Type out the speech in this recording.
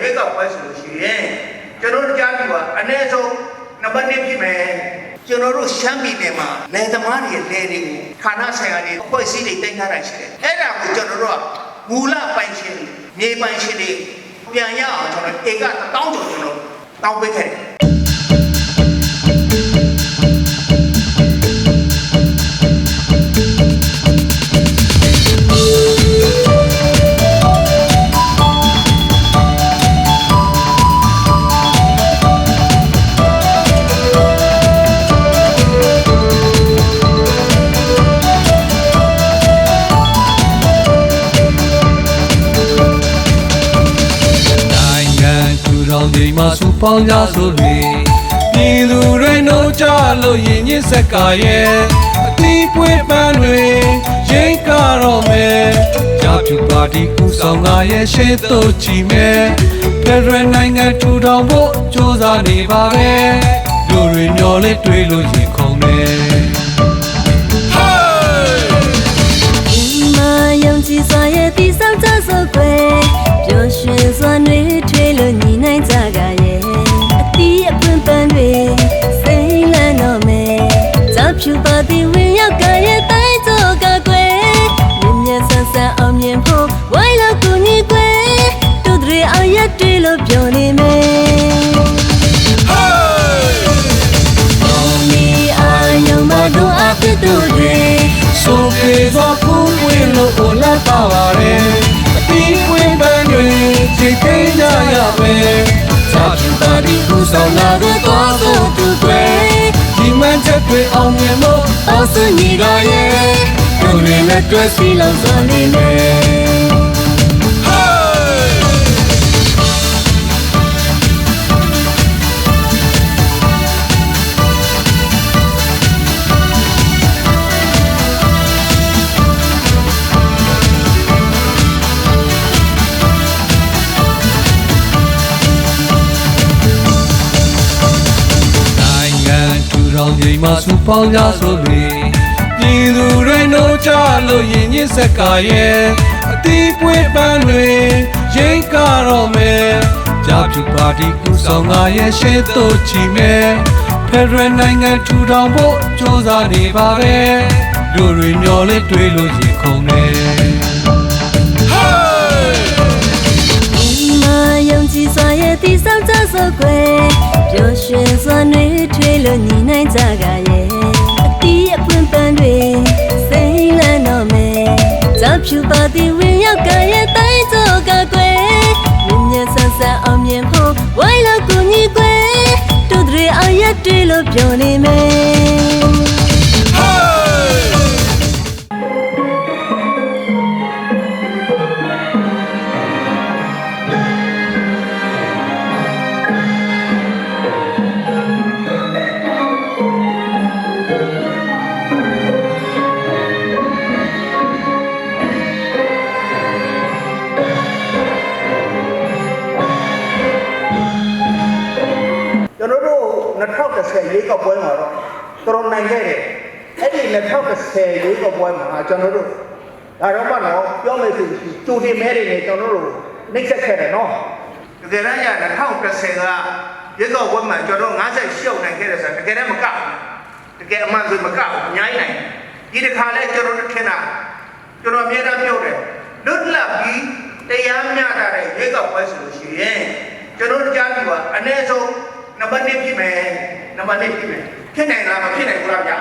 ရွေးကောက်ပွဲဆိုလို့ရှိရင်ကျွန်တော်တို့ကြားပြီးပါအနည်းဆုံးနံပါတ်1ဖြစ်မယ်ကျွန်တော်တို့ရှမ်းပြည်နယ်မှာလယ်သမားတွေလယ်တွေကိုဌာနဆိုင်ရာတွေအဖွဲ့အစည်းတွေတင်ထားတာရှိတယ်အဲ့ဒါကိုကျွန်တော်တို့ကမူလပိုင်ရှင်မြေပိုင်ရှင်တွေပြန်ရအောင်ကျွန်တော်ဧက1000ကျော်ကျွန်တော်တောင်းပေးခဲ့တယ်ဒီမှာစူပေါင်းကြဆိုလေပြည်သူတွေနှုတ်ကြလို့ရင်ညစ်ဆက်ကရဲ့အသီးပွေးပန်းတွေရိတ်ကတော့မယ်ကြာဖြူပါတီကူဆောင်ကရဲ့ရှေ့သို့ကြည့်မယ်ဖက်ဒရယ်နိုင်ငံထူထောင်ဖို့ကြိုးစားနေပါပဲလူတွေမျောလေးတွေးလို့ရင်ခုန်နေယုံကြည်စွာရဲ့တည်ဆောက်ကြစို့ကွယ်ပျော်ရွှင်စွာနှွေးထွေးလို့ညီနိုင်ကြကရဲ့အတီးအပွင့်ပန်းတွေစိမ့်လန်းတော့မယ်ကြောက်ဖြူပါသည်ဝင်ရောက်ကရဲ့တိုင်းကြကကွယ်မြင်မြင်ဆန်းဆန်းအောင်မြင်ဖို့ဝိုင်းလို့ကူညီကွယ်တို့တွေအောင်ရက်တွေလို့ပြောနေမယ်တို့အပ်တို့တွေဆိုပြေသောဖူးဝင်လို့ကိုလာပါပါရဲ့အတီးပွင့်ပန်းတွေချိန်သိမ်းကြရမယ်ကြာဖြူပါတီကူဆောင်လာတဲ့သွားသောသူတွေဒီမှန်ချက်တွေအောင်မြင်လို့အောင်စညီကရဲ့တို့တွေနဲ့တွေ့စီလို့ဆိုနေမယ်ဒီမှာစူပေါင်းကြဆိုလေပြည်သူတွေနှုတ်ကြလို့ရင်ညစ်ဆက်ကရဲ့အသီးပွေးပန်းတွေရိတ်ကတော့မယ်ကြာဖြူပါတီကူဆောင်ကရဲ့ရှေ့သို့ချီမယ်ဖက်ဒရယ်နိုင်ငံထူထောင်ဖို့ကြိုးစားနေပါပဲလူတွေမျောလေးတွေးလို့ရင်ခုန်နေယုံကြည်စွာရဲ့တည်ဆောက်ကြစို့ကွယ်ပျော်ရွှင်စွာနှွေးထွေးလို့ညီနိုင်ကြကရဲ့အတီးအပွင့်ပန်းတွေစိမ့်လန်းတော့မယ်ကြောက်ဖြူပါသည်ဝင်ရောက်ကရဲ့တိုင်းကြကကွယ်မြင်မြင်ဆန်းဆန်းအောင်မြင်ဖို့ဝိုင်းလို့ကူညီကွယ်တို့တွေအောင်ရက်တွေလို့ပြောနေမယ်2010ရွေးကောက်ပွဲမှာတော့တော်နိုင်ခဲ့တယ်အဲ့ဒီ2010ရွေးကောက်ပွဲမှာကျွန်တော်တို့ဒါတော့မှတော့ပြောမယ်ဆိုကြိုတင်မဲတွေနဲ့ကျွန်တော်တို့နှိမ့်ဆက်ခဲ့တယ်နော်တကယ်တမ်းကျ2010ကရွေးကောက်ပွဲမှာကျွန်တော်58နိုင်ခဲ့တယ်ဆိုတာတကယ်တမ်းမကဘူးတကယ်အမှန်ဆိုမကဘူးအများကြီးနိုင်ဒီတစ်ခါလဲကျွန်တော်တို့ထင်တာကျွန်တော်အမြဲတမ်းပြောတယ်လွတ်လပ်ပြီးတရားမျှတတဲ့ရွေးကောက်ပွဲဆိုလို့ရှိရင်ကျွန်တော်တို့ကြားပြီးပါအနည်းဆုံးနံပါတ်1ဖြစ်မယ်နံပါတ်1ဖြစ်မယ်ဖြစ်နိုင်လားမဖြစ်နိုင်ဘူးလားဗျာ